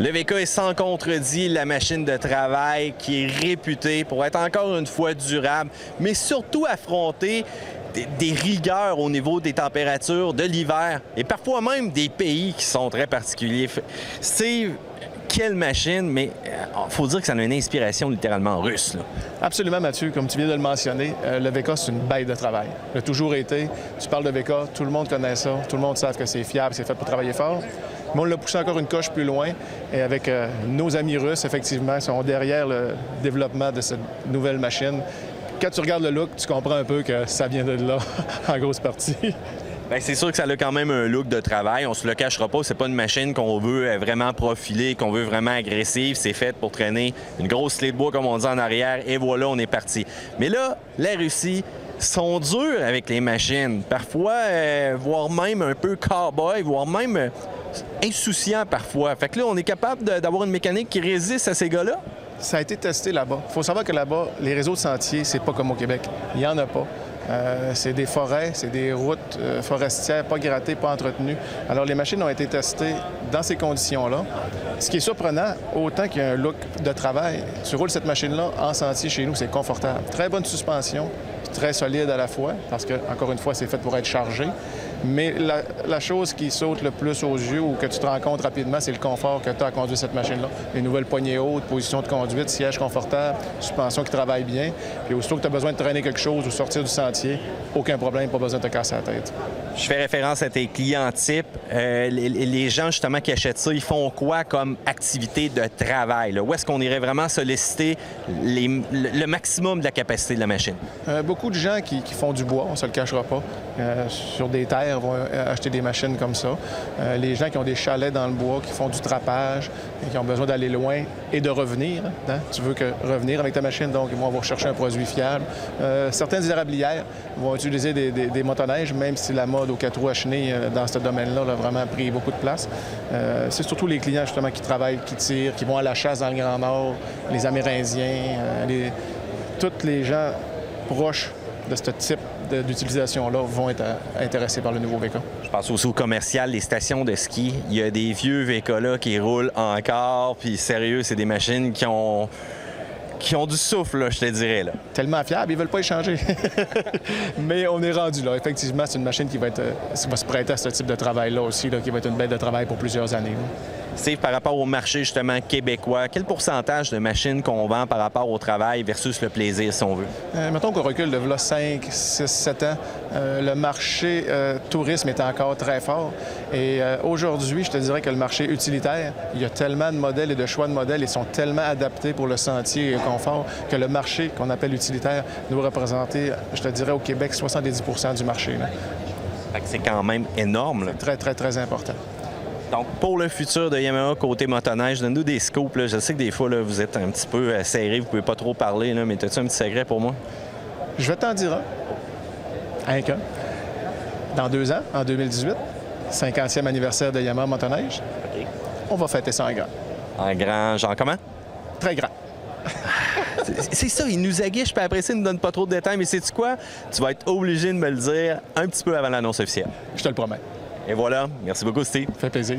Le VK est sans contredit la machine de travail qui est réputée pour être encore une fois durable, mais surtout affronter des rigueurs au niveau des températures de l'hiver et parfois même des pays qui sont très particuliers. Steve, quelle machine, mais il faut dire que ça a une inspiration littéralement russe, là. Absolument, Mathieu. Comme tu viens de le mentionner, le VK, c'est une bête de travail. Il a toujours été. Tu parles de VK, tout le monde connaît ça. Tout le monde sait que c'est fiable, c'est fait pour travailler fort. Mais on l'a poussé encore une coche plus loin. Et avec nos amis russes, effectivement, ils sont derrière le développement de cette nouvelle machine. Quand tu regardes le look, tu comprends un peu que ça vient de là, en grosse partie. Bien, c'est sûr que ça a quand même un look de travail. On se le cachera pas. C'est pas une machine qu'on veut vraiment profiler, qu'on veut vraiment agressive. C'est fait pour traîner une grosse clé de bois, comme on dit en arrière. Et voilà, on est parti. Mais là, la Russie sont durs avec les machines. Parfois, voire même un peu cow-boy, voire même insouciant parfois. Fait que là, on est capable d'avoir une mécanique qui résiste à ces gars-là. Ça a été testé là-bas. Il faut savoir que là-bas, les réseaux de sentiers, c'est pas comme au Québec. Il n'y en a pas. C'est des forêts, c'est des routes forestières, pas grattées, pas entretenues. Alors, les machines ont été testées dans ces conditions-là. Ce qui est surprenant, autant qu'il y a un look de travail, tu roules cette machine-là en sentier chez nous, c'est confortable. Très bonne suspension, très solide à la fois, parce que, encore une fois, c'est fait pour être chargé. Mais la chose qui saute le plus aux yeux ou que tu te rends compte rapidement, c'est le confort que tu as à conduire cette machine-là. Les nouvelles poignées hautes, position de conduite, siège confortable, suspension qui travaille bien. Puis aussitôt que tu as besoin de traîner quelque chose ou sortir du sentier, aucun problème, pas besoin de te casser la tête. Je fais référence à tes clients types. Les gens, justement, qui achètent ça, ils font quoi comme activité de travail, là? Où est-ce qu'on irait vraiment solliciter le maximum de la capacité de la machine? Beaucoup de gens qui font du bois, on ne se le cachera pas, sur des terres vont acheter des machines comme ça. Les gens qui ont des chalets dans le bois, qui font du trapage et qui ont besoin d'aller loin et de revenir. Hein? Tu veux revenir avec ta machine, donc ils vont rechercher un produit fiable. Certaines érablières vont utiliser des motoneiges, même si la mode aux 4 roues à chenilles dans ce domaine-là a vraiment pris beaucoup de place. C'est surtout les clients justement qui travaillent, qui tirent, qui vont à la chasse dans le Grand Nord, les Amérindiens, tous les gens proches de ce type d'utilisation-là vont être intéressés par le nouveau VK. Je pense aussi au commercial, les stations de ski. Il y a des vieux VK-là qui roulent encore, puis sérieux, c'est des machines qui ont du souffle, là, je te dirais, là. Tellement fiables, ils veulent pas échanger. Mais on est rendu là. Effectivement, c'est une machine qui va se prêter à ce type de travail-là aussi, là, qui va être une bête de travail pour plusieurs années, là. Steve, par rapport au marché, justement, québécois, quel pourcentage de machines qu'on vend par rapport au travail versus le plaisir, si on veut? Mettons qu'on recule de là 5, 6, 7 ans. Le marché tourisme est encore très fort. Et aujourd'hui, je te dirais que le marché utilitaire, il y a tellement de modèles et de choix de modèles, ils sont tellement adaptés pour le sentier et le confort que le marché qu'on appelle utilitaire doit représenter, je te dirais, au Québec, 70 % du marché, là. Fait que c'est quand même énorme, là. Très, très, très important. Donc, pour le futur de Yamaha côté motoneige, donne-nous des scoops, là. Je sais que des fois, là, vous êtes un petit peu serré, vous pouvez pas trop parler, là, mais as-tu un petit secret pour moi? Je vais t'en dire un. Dans 2 ans, en 2018, 50e anniversaire de Yamaha motoneige, OK. on va fêter ça en grand. En grand, genre comment? Très grand. C'est ça, il nous aguiche, puis après ça, il ne nous donne pas trop de détails, mais sais-tu quoi? Tu vas être obligé de me le dire un petit peu avant l'annonce officielle. Je te le promets. Et voilà. Merci beaucoup, Steve. Ça fait plaisir.